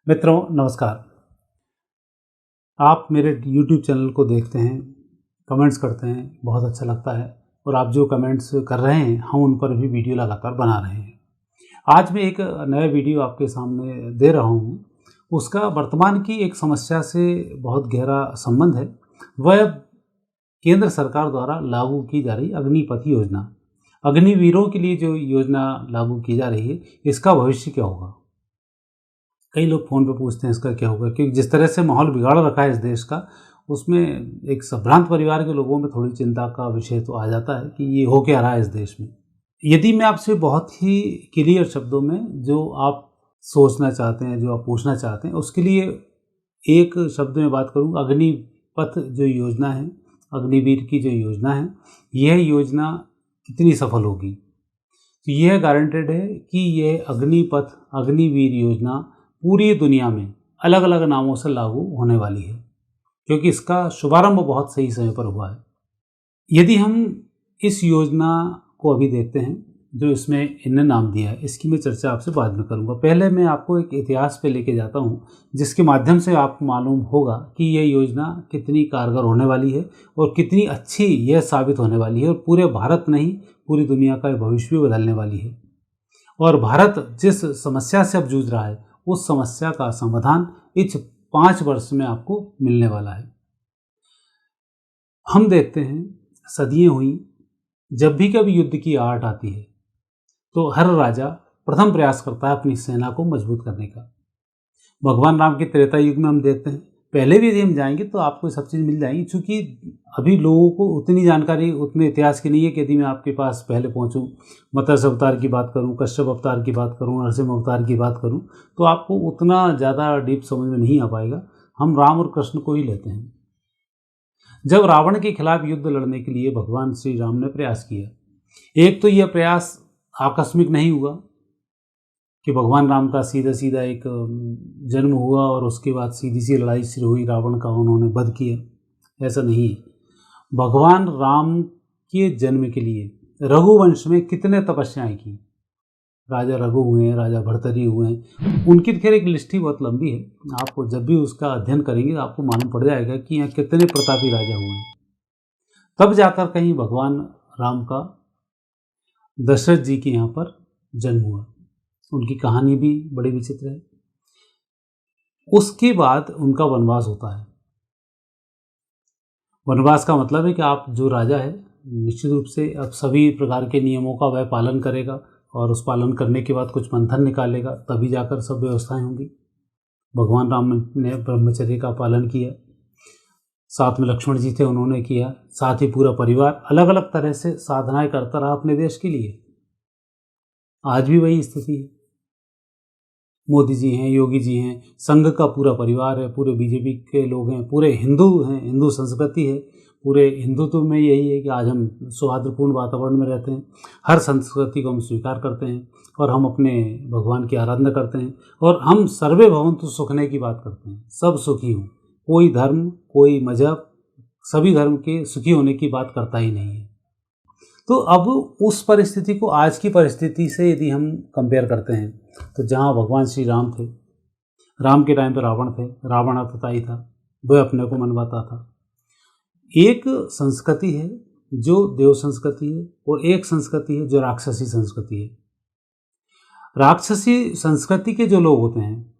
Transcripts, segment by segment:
मित्रों नमस्कार। आप मेरे YouTube चैनल को देखते हैं, कमेंट्स करते हैं, बहुत अच्छा लगता है और आप जो कमेंट्स कर रहे हैं हम उन पर भी वीडियो लगातार बना रहे हैं। आज मैं एक नया वीडियो आपके सामने दे रहा हूँ। उसका वर्तमान की एक समस्या से बहुत गहरा संबंध है। वह केंद्र सरकार द्वारा लागू की जा रही अग्निपथ योजना, अग्निवीरों के लिए जो योजना लागू की जा रही है, इसका भविष्य क्या होगा। कई लोग फ़ोन पे पूछते हैं इसका क्या होगा, क्योंकि जिस तरह से माहौल बिगाड़ रखा है इस देश का, उसमें एक संभ्रांत परिवार के लोगों में थोड़ी चिंता का विषय तो आ जाता है कि ये हो क्या रहा है इस देश में। यदि मैं आपसे बहुत ही क्लियर शब्दों में जो आप सोचना चाहते हैं, जो आप पूछना चाहते हैं, उसके लिए एक शब्द में बात करूँ, अग्निपथ जो योजना है, अग्निवीर की जो योजना है, यह योजना कितनी सफल होगी। तो यह गारंटेड है कि यह अग्निपथ अग्निवीर योजना पूरी दुनिया में अलग अलग नामों से लागू होने वाली है, क्योंकि इसका शुभारंभ बहुत सही समय पर हुआ है। यदि हम इस योजना को अभी देखते हैं, जो इसमें इन्हें नाम दिया है, इसकी मैं चर्चा आपसे बाद में करूंगा। पहले मैं आपको एक इतिहास पे लेके जाता हूं, जिसके माध्यम से आपको मालूम होगा कि यह योजना कितनी कारगर होने वाली है और कितनी अच्छी यह साबित होने वाली है, और पूरे भारत नहीं पूरी दुनिया का भविष्य भी बदलने वाली है। और भारत जिस समस्या से अब जूझ रहा है, उस समस्या का समाधान इस 5 वर्ष में आपको मिलने वाला है। हम देखते हैं सदियां हुई, जब भी कभी युद्ध की आहट आती है तो हर राजा प्रथम प्रयास करता है अपनी सेना को मजबूत करने का। भगवान राम के त्रेता युग में हम देखते हैं, पहले भी यदि हम जाएंगे तो आपको सब चीज़ मिल जाएंगी, क्योंकि अभी लोगों को उतनी जानकारी उतने इतिहास की नहीं है कि यदि मैं आपके पास पहले पहुंचूं, मत्स्य अवतार की बात करूं, कश्यप अवतार की बात करूं, नरसिंह अवतार की बात करूं, तो आपको उतना ज़्यादा डीप समझ में नहीं आ पाएगा। हम राम और कृष्ण को ही लेते हैं। जब रावण के खिलाफ युद्ध लड़ने के लिए भगवान श्री राम ने प्रयास किया, एक तो यह प्रयास आकस्मिक नहीं हुआ कि भगवान राम का सीधा सीधा एक जन्म हुआ और उसके बाद सीधी सी लड़ाई शुरू हुई, रावण का उन्होंने वध किया। ऐसा नहीं है। भगवान राम के जन्म के लिए रघुवंश में कितने तपस्याएं की। राजा रघु हुए हैं, राजा भर्तरी हुए हैं, उनकी खैर एक लिस्ट ही बहुत लंबी है। आपको जब भी उसका अध्ययन करेंगे आपको मालूम पड़ जाएगा कि यहाँ कितने प्रतापी राजा हुए हैं। तब जाकर कहीं भगवान राम का दशरथ जी के यहाँ पर जन्म हुआ। उनकी कहानी भी बड़ी विचित्र है। उसके बाद उनका वनवास होता है। वनवास का मतलब है कि आप जो राजा है, निश्चित रूप से अब सभी प्रकार के नियमों का वह पालन करेगा और उस पालन करने के बाद कुछ मंथन निकालेगा, तभी जाकर सब व्यवस्थाएं होंगी। भगवान राम ने ब्रह्मचर्य का पालन किया, साथ में लक्ष्मण जी थे, उन्होंने किया, साथ ही पूरा परिवार अलग अलग तरह से साधनाएं करता रहा अपने देश के लिए। आज भी वही स्थिति है। मोदी जी हैं, योगी जी हैं, संघ का पूरा परिवार है, पूरे बीजेपी के लोग हैं, पूरे हिंदू हैं, हिंदू संस्कृति है। पूरे हिंदुत्व में यही है कि आज हम सौहार्दपूर्ण वातावरण में रहते हैं, हर संस्कृति को हम स्वीकार करते हैं और हम अपने भगवान की आराधना करते हैं, और हम सर्वे भवन्तु सुखने की बात करते हैं, सब सुखी हों। कोई धर्म, कोई मजहब, सभी धर्म के सुखी होने की बात करता ही नहीं है। तो अब उस परिस्थिति को आज की परिस्थिति से यदि हम कंपेयर करते हैं, तो जहाँ भगवान श्री राम थे, राम के टाइम पर रावण थे, रावण आतताई था, वह अपने को मनवाता था। एक संस्कृति है जो देव संस्कृति है और एक संस्कृति है जो राक्षसी संस्कृति है। राक्षसी संस्कृति के जो लोग होते हैं,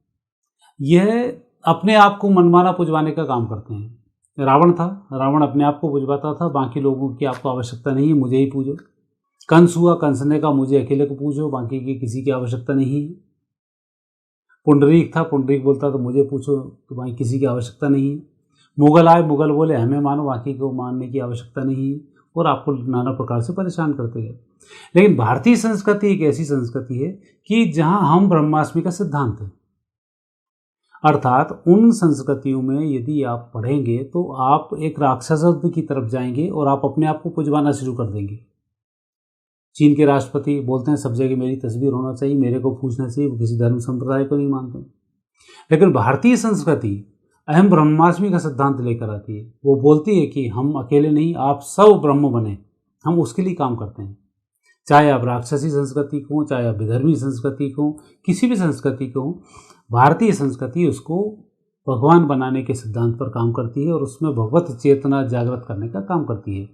यह अपने आप को मनवाना पुजवाने का काम करते हैं। रावण था, रावण अपने आप को पुजवाता था, बाकी लोगों की आपको आवश्यकता नहीं है, मुझे ही पूजो। कंस हुआ, कंस ने कहा मुझे अकेले को पूजो, बाकी की किसी की आवश्यकता नहीं है। पुंडरीक था, पुंडरीक बोलता तो मुझे पूछो, तो बाकी किसी की आवश्यकता नहीं है। मुगल आए, मुगल बोले हमें मानो, बाकी को मानने की आवश्यकता नहीं है, और आपको नाना प्रकार से परेशान करते गए। लेकिन भारतीय संस्कृति एक ऐसी संस्कृति है कि जहाँ हम ब्रह्मास्मि का सिद्धांत है, अर्थात उन संस्कृतियों में यदि आप पढ़ेंगे तो आप एक राक्षसत्व की तरफ जाएंगे और आप अपने आप को पुजवाना शुरू कर देंगे। चीन के राष्ट्रपति बोलते हैं सब जगह मेरी तस्वीर होना चाहिए, मेरे को पूछना चाहिए, वो किसी धर्म संप्रदाय को नहीं मानते। लेकिन भारतीय संस्कृति अहम ब्रह्मास्मि का सिद्धांत लेकर आती है। वो बोलती है कि हम अकेले नहीं, आप सब ब्रह्म बने, हम उसके लिए काम करते हैं। चाहे आप राक्षसी संस्कृति को, चाहे आप विधर्मी संस्कृति को, किसी भी संस्कृति को, भारतीय संस्कृति उसको भगवान बनाने के सिद्धांत पर काम करती है और उसमें भगवत चेतना जागृत करने का काम करती है।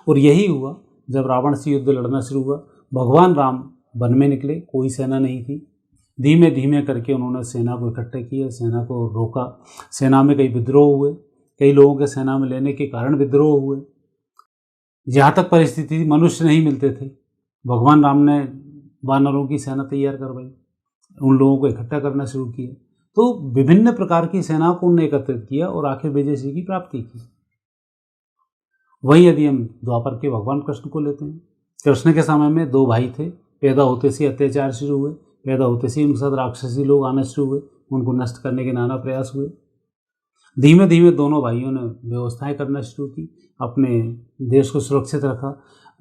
और यही हुआ जब रावण से युद्ध लड़ना शुरू हुआ। भगवान राम वन में निकले, कोई सेना नहीं थी। धीमे धीमे करके उन्होंने सेना को इकट्ठा किया, सेना को रोका। सेना में कई विद्रोह हुए, कई लोगों के सेना में लेने के कारण विद्रोह हुए। यहाँ तक परिस्थिति थी मनुष्य नहीं मिलते थे। भगवान राम ने वानरों की सेना तैयार करवाई, उन लोगों को इकट्ठा करना शुरू किया। तो विभिन्न प्रकार की सेनाओं को उन्होंने एकत्रित किया और आखिर विजय श्री की प्राप्ति की। वही यदि हम द्वापर के भगवान कृष्ण को लेते हैं, कृष्ण के समय में दो भाई थे। पैदा होते से अत्याचार शुरू हुए, पैदा होते से उनके साथ राक्षसी लोग आना शुरू हुए, उनको नष्ट करने के नाना प्रयास हुए। धीमे धीमे दोनों भाइयों ने व्यवस्थाएं करना शुरू की, अपने देश को सुरक्षित रखा।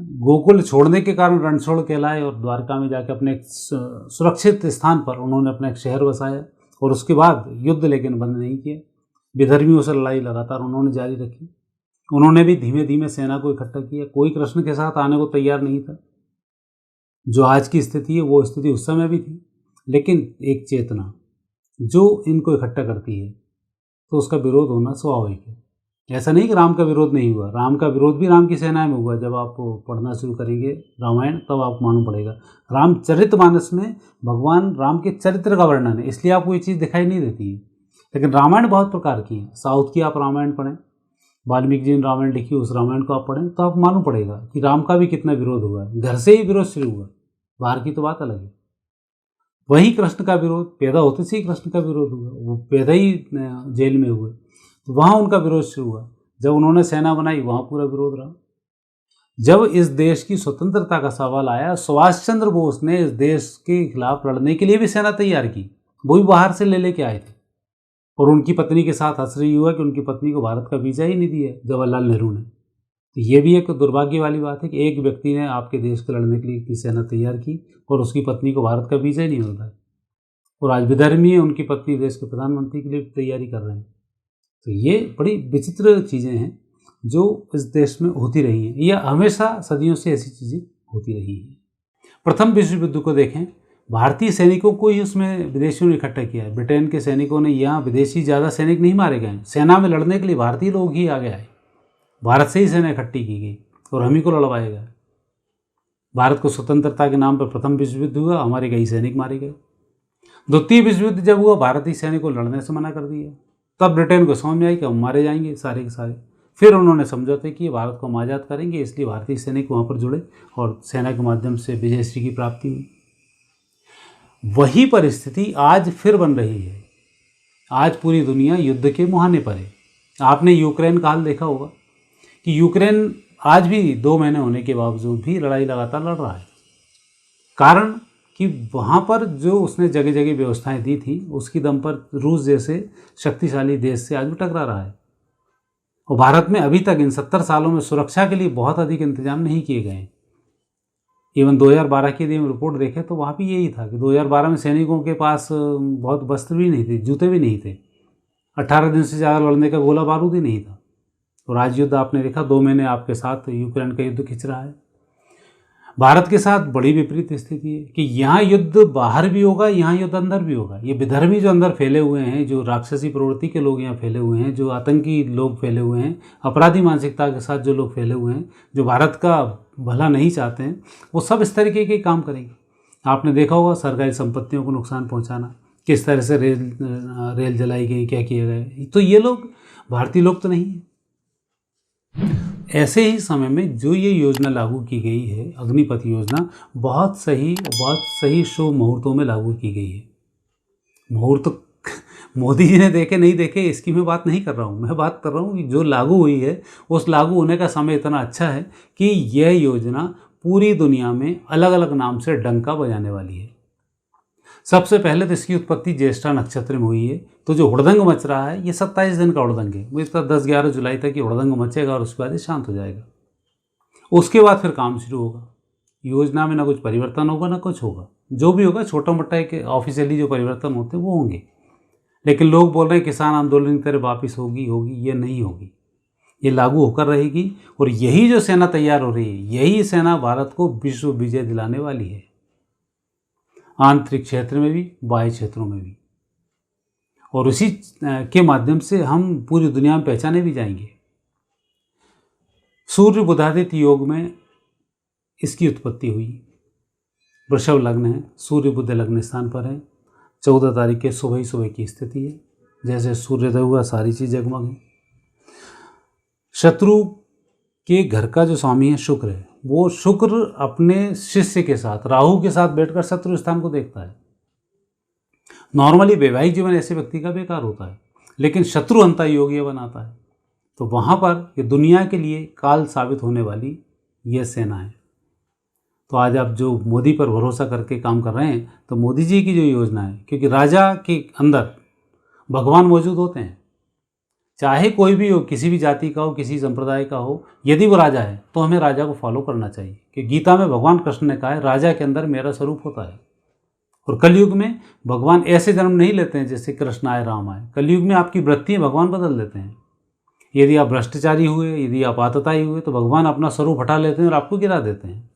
गोकुल छोड़ने के कारण रणछोड़ कहलाए और द्वारका में जाकर अपने सुरक्षित स्थान पर उन्होंने अपना एक शहर बसाया। और उसके बाद युद्ध लेकिन बंद नहीं किया, विधर्मियों से लड़ाई लगातार उन्होंने जारी रखी। उन्होंने भी धीमे धीमे सेना को इकट्ठा किया। कोई कृष्ण के साथ आने को तैयार नहीं था। जो आज की स्थिति है वो स्थिति उस समय भी थी, लेकिन एक चेतना जो इनको इकट्ठा करती है तो उसका विरोध होना स्वाभाविक है। ऐसा नहीं कि राम का विरोध नहीं हुआ, राम का विरोध भी राम की सेना में हुआ। जब आप पढ़ना शुरू करेंगे रामायण तब आपको मालूम पड़ेगा। रामचरितमानस में भगवान राम के चरित्र का वर्णन है, इसलिए आपको ये चीज़ दिखाई नहीं देती है। लेकिन रामायण बहुत प्रकार की है। साउथ की आप रामायण पढ़ें, वाल्मीकि जी ने रामायण लिखी, उस रामायण को आप पढ़ें तो आपको मालूम पड़ेगा कि राम का भी कितना विरोध हुआ है। घर से ही विरोध शुरू हुआ, बाहर की तो बात अलग है। वही कृष्ण का विरोध, पैदा होते से ही कृष्ण का विरोध हुआ। वो पैदा ही जेल में हुए तो वहाँ उनका विरोध शुरू हुआ। जब उन्होंने सेना बनाई वहाँ पूरा विरोध रहा। जब इस देश की स्वतंत्रता का सवाल आया, सुभाष चंद्र बोस ने इस देश के खिलाफ लड़ने के लिए भी सेना तैयार की। वो भी बाहर से ले लेके आए थे। और उनकी पत्नी के साथ आश्चर्य हुआ कि उनकी पत्नी को भारत का वीज़ा ही नहीं दिया जवाहरलाल नेहरू ने। तो ये भी एक दुर्भाग्य वाली बात है कि एक व्यक्ति ने आपके देश को लड़ने के लिए इतनी सेना तैयार की और उसकी पत्नी को भारत का वीज़ा ही नहीं मिल रहा है। और आज विधर्मी है, उनकी पत्नी देश के प्रधानमंत्री के लिए तैयारी कर रहे हैं। तो ये बड़ी विचित्र चीज़ें हैं जो इस देश में होती रही हैं। यह हमेशा सदियों से ऐसी चीज़ें होती रही हैं। प्रथम विश्व युद्ध को देखें, भारतीय सैनिकों को ही उसमें विदेशियों ने इकट्ठा किया है। ब्रिटेन के सैनिकों ने, यहाँ विदेशी ज़्यादा सैनिक नहीं मारे गए। सेना में लड़ने के लिए भारतीय लोग ही आगे आए। भारत से ही सेना इकट्ठी की गई और हम ही को लड़वाया गया। भारत को स्वतंत्रता के नाम पर प्रथम विश्व युद्ध हुआ, हमारे कई सैनिक मारे गए। द्वितीय विश्व युद्ध जब हुआ, भारतीय सैनिक को लड़ने से मना कर दिया। तब ब्रिटेन को समझ में आई कि हम मारे जाएंगे सारे के सारे। फिर उन्होंने समझौते किए, भारत को हम आज़ाद करेंगे, इसलिए भारतीय सैनिक वहाँ पर जुड़े और सेना के माध्यम से विजयश्री की प्राप्ति हुई। वही परिस्थिति आज फिर बन रही है। आज पूरी दुनिया युद्ध के मुहाने पर है। आपने यूक्रेन का हाल देखा होगा कि यूक्रेन आज भी 2 महीने होने के बावजूद भी लड़ाई लगातार लड़ रहा है। कारण कि वहाँ पर जो उसने जगह जगह व्यवस्थाएं दी थी, उसकी दम पर रूस जैसे शक्तिशाली देश से आज भी टकरा रहा है। और भारत में अभी तक इन 70 सालों में सुरक्षा के लिए बहुत अधिक इंतजाम नहीं किए गए। इवन 2012 की यदि हम रिपोर्ट देखें तो वहाँ भी यही था कि 2012 में सैनिकों के पास बहुत वस्त्र भी नहीं थे, जूते भी नहीं थे, 18 दिन से ज़्यादा लड़ने का गोला बारूद ही नहीं था। और आज युद्ध आपने देखा, 2 महीने आपके साथ यूक्रेन का युद्ध खिंच रहा है। भारत के साथ बड़ी विपरीत स्थिति है कि यहाँ युद्ध बाहर भी होगा, यहाँ युद्ध अंदर भी होगा। ये विधर्मी जो अंदर फैले हुए हैं, जो राक्षसी प्रवृत्ति के लोग यहाँ फैले हुए हैं, जो आतंकी लोग फैले हुए हैं, अपराधी मानसिकता के साथ जो लोग फैले हुए हैं, जो भारत का भला नहीं चाहते हैं, वो सब इस तरीके के काम करेंगे। आपने देखा होगा सरकारी संपत्तियों को नुकसान पहुँचाना, किस तरह से रेल जलाई गई, क्या किया गया। तो ये लोग भारतीय लोग तो नहीं हैं। ऐसे ही समय में जो ये योजना लागू की गई है, अग्निपथ योजना, बहुत सही शुभ मुहूर्तों में लागू की गई है। मुहूर्त मोदी जी ने देखे नहीं देखे इसकी मैं बात नहीं कर रहा हूँ। मैं बात कर रहा हूँ कि जो लागू हुई है, उस लागू होने का समय इतना अच्छा है कि यह योजना पूरी दुनिया में अलग अलग नाम से डंका बजाने वाली है। सबसे पहले तो इसकी उत्पत्ति ज्येष्ठा नक्षत्र में हुई है। तो जो हुड़दंग मच रहा है, ये 27 दिन का हुड़दंग है। मुझे तो 10-11 जुलाई तक ये हुड़दंग मचेगा और उसके बाद ये शांत हो जाएगा। उसके बाद फिर काम शुरू होगा। योजना में ना कुछ परिवर्तन होगा ना कुछ होगा। जो भी होगा छोटा मोटा एक ऑफिशियली जो परिवर्तन होते हैं वो होंगे। लेकिन लोग बोल रहे हैं किसान आंदोलन की तरह वापिस होगी, ये नहीं होगी। ये लागू होकर रहेगी। और यही जो सेना तैयार हो रही है, यही सेना भारत को विश्व विजय दिलाने वाली है। आंतरिक क्षेत्र में भी, बाह्य क्षेत्रों में भी, और उसी के माध्यम से हम पूरी दुनिया में पहचाने भी जाएंगे। सूर्य बुधादित्य योग में इसकी उत्पत्ति हुई। वृषभ लग्न है, सूर्य बुध लग्न स्थान पर है। 14 तारीख के सुबह ही सुबह की स्थिति है। जैसे सूर्योदय हुआ सारी चीज जगमग है। शत्रु के घर का जो स्वामी है शुक्र है, वो शुक्र अपने शिष्य के साथ, राहु के साथ बैठकर शत्रु स्थान को देखता है। नॉर्मली वैवाहिक जीवन ऐसे व्यक्ति का बेकार होता है, लेकिन शत्रु अंता योग ये बनाता है। तो वहाँ पर ये दुनिया के लिए काल साबित होने वाली यह सेना है। तो आज आप जो मोदी पर भरोसा करके काम कर रहे हैं, तो मोदी जी की जो योजना है, क्योंकि राजा के अंदर भगवान मौजूद होते हैं, चाहे कोई भी हो, किसी भी जाति का हो, किसी संप्रदाय का हो, यदि वो राजा है तो हमें राजा को फॉलो करना चाहिए। कि गीता में भगवान कृष्ण ने कहा है, राजा के अंदर मेरा स्वरूप होता है। और कलयुग में भगवान ऐसे जन्म नहीं लेते हैं जैसे कृष्ण आए, राम आए। कलयुग में आपकी वृत्ति भगवान बदल देते हैं। यदि आप भ्रष्टाचारी हुए, यदि आप आतताई हुए, तो भगवान अपना स्वरूप हटा लेते हैं और आपको गिरा देते हैं।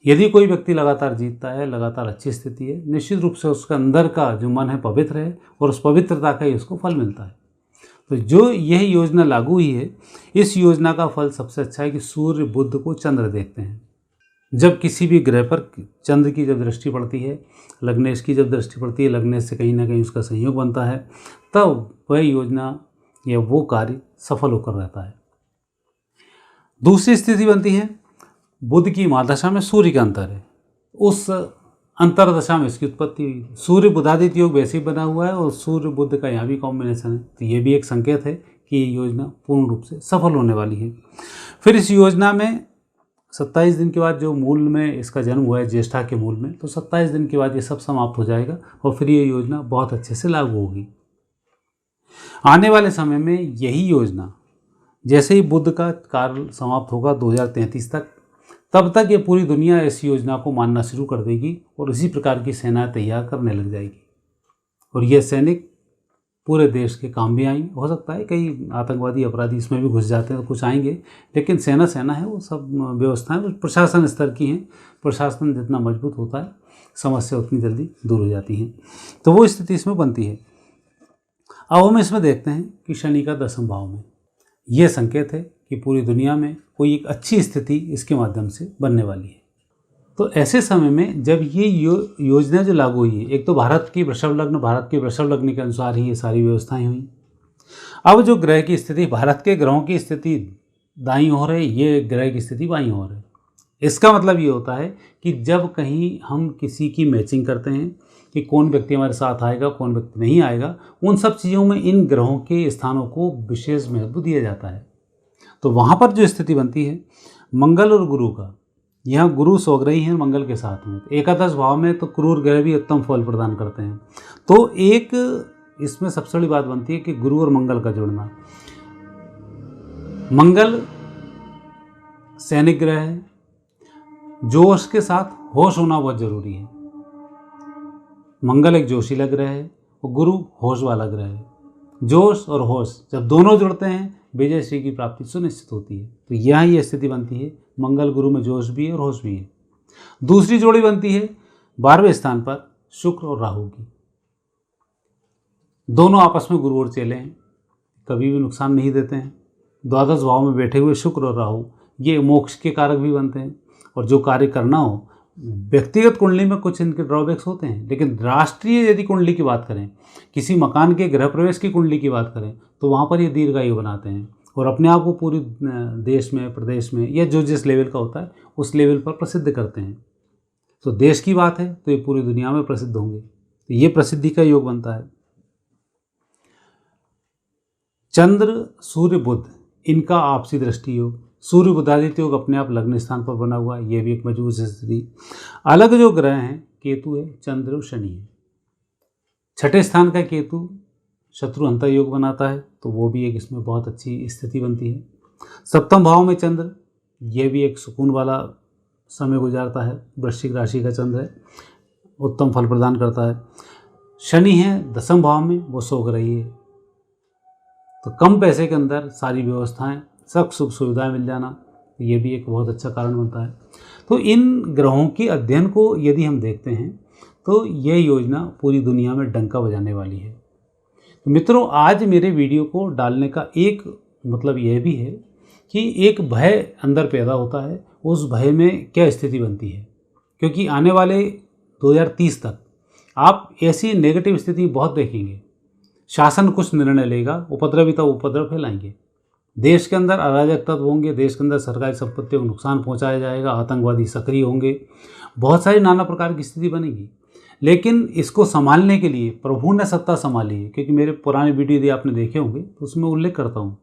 यदि कोई व्यक्ति लगातार जीतता है, लगातार अच्छी स्थिति है, निश्चित रूप से उसका अंदर का जो मन है पवित्र है, और उस पवित्रता का ही उसको फल मिलता है। तो जो यह योजना लागू हुई है, इस योजना का फल सबसे अच्छा है कि सूर्य बुध को चंद्र देखते हैं। जब किसी भी ग्रह पर चंद्र की जब दृष्टि पड़ती है, लग्नेश की जब दृष्टि पड़ती है, लग्नेश से कहीं ना कहीं उसका संयोग बनता है, तब वह योजना या वो कार्य सफल होकर रहता है। दूसरी स्थिति बनती है, बुध की महादशा में सूर्य का अंतर है। उस अंतरदशा में इसकी उत्पत्ति हुई। सूर्य बुधादित्य योग वैसे ही बना हुआ है और सूर्य बुध का यहाँ भी कॉम्बिनेशन है। तो ये भी एक संकेत है कि ये योजना पूर्ण रूप से सफल होने वाली है। फिर इस योजना में 27 दिन के बाद, जो मूल में इसका जन्म हुआ है ज्येष्ठा के मूल में, तो 27 दिन के बाद ये सब समाप्त हो जाएगा और फिर ये योजना बहुत अच्छे से लागू होगी। आने वाले समय में यही योजना, जैसे ही बुध का काल समाप्त होगा 2033 तक, तब तक ये पूरी दुनिया इस योजना को मानना शुरू कर देगी और इसी प्रकार की सेनाएं तैयार करने लग जाएगी। और ये सैनिक पूरे देश के काम भी आएंगे। हो सकता है कई आतंकवादी अपराधी इसमें भी घुस जाते हैं तो कुछ आएंगे, लेकिन सेना है, वो सब व्यवस्थाएं प्रशासन स्तर की हैं। प्रशासन जितना मजबूत होता है, समस्या उतनी जल्दी दूर हो जाती हैं। तो वो स्थिति इसमें बनती है। अब हम इसमें देखते हैं कि शनि का 10वें भाव में यह संकेत है कि पूरी दुनिया में कोई एक अच्छी स्थिति इसके माध्यम से बनने वाली है। तो ऐसे समय में जब ये योजना जो लागू हुई है, एक तो भारत के वृषभ लग्न के अनुसार ही ये सारी व्यवस्थाएं हुई। अब जो ग्रह की स्थिति, भारत के ग्रहों की स्थिति दाईं ओर है, ये ग्रह की स्थिति बाईं ओर है। इसका मतलब ये होता है कि जब कहीं हम किसी की मैचिंग करते हैं कि कौन व्यक्ति हमारे साथ आएगा, कौन व्यक्ति नहीं आएगा, उन सब चीज़ों में इन ग्रहों के स्थानों को विशेष महत्व दिया जाता है। तो वहाँ पर जो स्थिति बनती है मंगल और गुरु का, यहाँ गुरु स्वग्रही हैं मंगल के साथ में, एकादश भाव में तो क्रूर ग्रह भी उत्तम फल प्रदान करते हैं। तो एक इसमें सबसे बड़ी बात बनती है कि गुरु और मंगल का जुड़ना। मंगल सैनिक ग्रह है, जोश के साथ होश होना बहुत जरूरी है। मंगल एक जोशीला ग्रह है और गुरु होश वाला ग्रह है। जोश और होश जब दोनों जुड़ते हैं, विजय श्री की प्राप्ति सुनिश्चित होती है। तो यहाँ ये स्थिति बनती है, मंगल गुरु में जोश भी है और होश भी है। दूसरी जोड़ी बनती है 12वें स्थान पर शुक्र और राहु की। दोनों आपस में गुरु और चेले हैं, कभी भी नुकसान नहीं देते हैं। द्वादश भाव में बैठे हुए शुक्र और राहु ये मोक्ष के कारक भी बनते हैं। और जो कार्य करना हो, व्यक्तिगत कुंडली में कुछ इनके ड्रॉबैक्स होते हैं, लेकिन राष्ट्रीय यदि कुंडली की बात करें, किसी मकान के गृह प्रवेश की कुंडली की बात करें, तो वहाँ पर ये दीर्घायु बनाते हैं और अपने आप को पूरी देश में, प्रदेश में, या जो जिस लेवल का होता है उस लेवल पर प्रसिद्ध करते हैं। तो देश की बात है तो ये पूरी दुनिया में प्रसिद्ध होंगे। तो ये प्रसिद्धि का योग बनता है। चंद्र सूर्य बुध इनका आपसी दृष्टि योग, सूर्य बुधादित्य योग अपने आप लग्न स्थान पर बना हुआ है, ये भी एक मजबूत स्थिति। अलग जो ग्रह हैं, केतु है, चंद्र और शनि है। छठे स्थान का केतु शत्रु अंतर योग बनाता है, तो वो भी एक इसमें बहुत अच्छी स्थिति बनती है। सप्तम भाव में चंद्र, ये भी एक सुकून वाला समय गुजारता है। वृश्चिक राशि का चंद्र है, उत्तम फल प्रदान करता है। शनि है 10वें भाव में, वो स्वग्रही है, तो कम पैसे के अंदर सारी व्यवस्थाएं, सब सुख सुविधाएं मिल जाना, ये भी एक बहुत अच्छा कारण बनता है। तो इन ग्रहों के अध्ययन को यदि हम देखते हैं तो यह योजना पूरी दुनिया में डंका बजाने वाली है। तो मित्रों, आज मेरे वीडियो को डालने का एक मतलब यह भी है कि एक भय अंदर पैदा होता है, उस भय में क्या स्थिति बनती है, क्योंकि आने वाले 2030 तक आप ऐसी नेगेटिव स्थिति बहुत देखेंगे। शासन कुछ निर्णय लेगा, उपद्रवी तब उपद्रव फैलाएंगे, देश के अंदर अराजक तत्व होंगे, देश के अंदर सरकारी संपत्तियों को नुकसान पहुंचाया जाएगा, आतंकवादी सक्रिय होंगे, बहुत सारी नाना प्रकार की स्थिति बनेगी। लेकिन इसको संभालने के लिए प्रभु ने सत्ता संभाली है, क्योंकि मेरे पुराने वीडियो यदि आपने देखे होंगे तो उसमें उल्लेख करता हूँ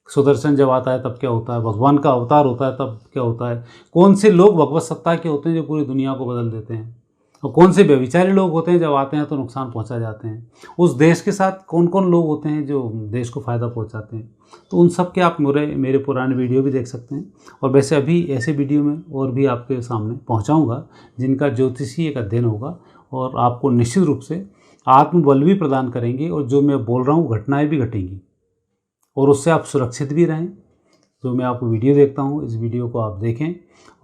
सुदर्शन जब आता है तब क्या होता है, भगवान का अवतार होता है तब क्या होता है, कौन से लोग भगवत सत्ता के होते हैं जो पूरी दुनिया को बदल देते हैं, और कौन से व्यभिचारी लोग होते हैं जब आते हैं तो नुकसान पहुंचा जाते हैं, उस देश के साथ कौन कौन लोग होते हैं जो देश को फ़ायदा पहुंचाते हैं। तो उन सब के आप मेरे पुराने वीडियो भी देख सकते हैं। और वैसे अभी ऐसे वीडियो में और भी आपके सामने पहुंचाऊंगा जिनका ज्योतिषीय एक अध्ययन होगा और आपको निश्चित रूप से आत्मबल भी प्रदान करेंगे, और जो मैं बोल रहा हूँ घटनाएँ भी घटेंगी और उससे आप सुरक्षित भी रहें। जो मैं आपको वीडियो देखता हूँ, इस वीडियो को आप देखें,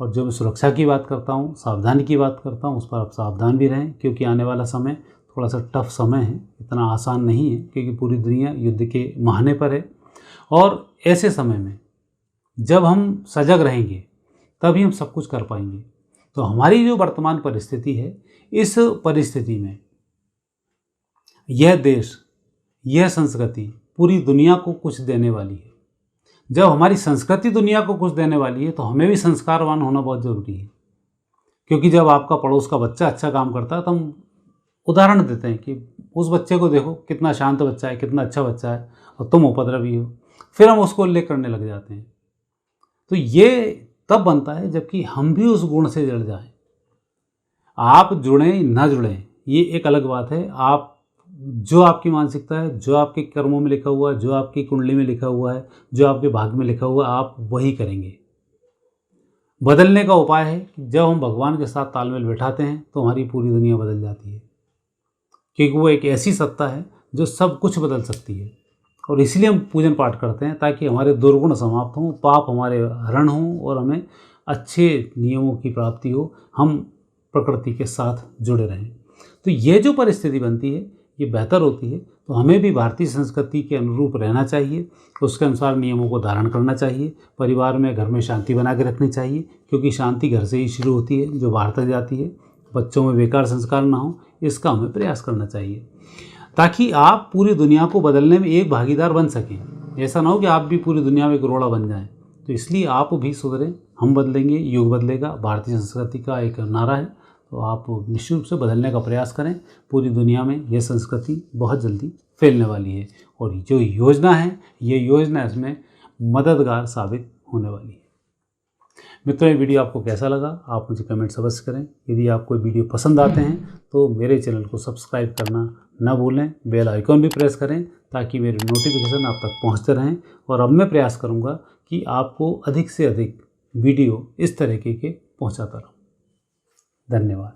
और जो मैं सुरक्षा की बात करता हूँ, सावधानी की बात करता हूँ, उस पर आप सावधान भी रहें, क्योंकि आने वाला समय थोड़ा सा टफ समय है, इतना आसान नहीं है, क्योंकि पूरी दुनिया युद्ध के महाने पर है। और ऐसे समय में जब हम सजग रहेंगे तभी हम सब कुछ कर पाएंगे। तो हमारी जो वर्तमान परिस्थिति है, इस परिस्थिति में यह देश, यह संस्कृति पूरी दुनिया को कुछ देने वाली है। जब हमारी संस्कृति दुनिया को कुछ देने वाली है तो हमें भी संस्कारवान होना बहुत ज़रूरी है, क्योंकि जब आपका पड़ोस का बच्चा अच्छा काम करता है तो हम उदाहरण देते हैं कि उस बच्चे को देखो कितना शांत बच्चा है, कितना अच्छा बच्चा है, और तुम उपद्रवी हो, फिर हम उसको उल्लेख करने लग जाते हैं। तो ये तब बनता है जबकि हम भी उस गुण से जुड़ जाएं। आप जुड़ें ना जुड़ें ये एक अलग बात है। आप जो आपकी मानसिकता है, जो आपके कर्मों में लिखा हुआ है, जो आपकी कुंडली में लिखा हुआ है, जो आपके भाग्य में लिखा हुआ है, आप वही करेंगे। बदलने का उपाय है कि जब हम भगवान के साथ तालमेल बैठाते हैं तो हमारी पूरी दुनिया बदल जाती है, क्योंकि वो एक ऐसी सत्ता है जो सब कुछ बदल सकती है। और इसलिए हम पूजन पाठ करते हैं, ताकि हमारे दुर्गुण समाप्त हों, पाप हमारे हरण हों और हमें अच्छे नियमों की प्राप्ति हो, हम प्रकृति के साथ जुड़े रहें। तो ये जो परिस्थिति बनती है ये बेहतर होती है। तो हमें भी भारतीय संस्कृति के अनुरूप रहना चाहिए, उसके अनुसार नियमों को धारण करना चाहिए, परिवार में, घर में शांति बना के रखनी चाहिए, क्योंकि शांति घर से ही शुरू होती है जो बाहर तक जाती है। बच्चों में बेकार संस्कार ना हो, इसका हमें प्रयास करना चाहिए, ताकि आप पूरी दुनिया को बदलने में एक भागीदार बन सकें। ऐसा ना हो कि आप भी पूरी दुनिया में एक रोड़ा बन जाएं। तो इसलिए आप भी सुधरें, हम बदलेंगे, युग बदलेगा, भारतीय संस्कृति का एक नारा है। तो आप निश्चित रूप से बदलने का प्रयास करें। पूरी दुनिया में यह संस्कृति बहुत जल्दी फैलने वाली है, और जो योजना है ये योजना इसमें मददगार साबित होने वाली है। मित्रों, ये वीडियो आपको कैसा लगा आप मुझे कमेंट अवश्य करें। यदि आपको वीडियो पसंद आते हैं तो मेरे चैनल को सब्सक्राइब करना ना भूलें, बेल आइकॉन भी प्रेस करें, ताकि मेरे नोटिफिकेशन आप तक पहुंचते रहें। और अब मैं प्रयास करूंगा कि आपको अधिक से अधिक वीडियो इस तरीके के पहुंचाता रहूं। धन्यवाद।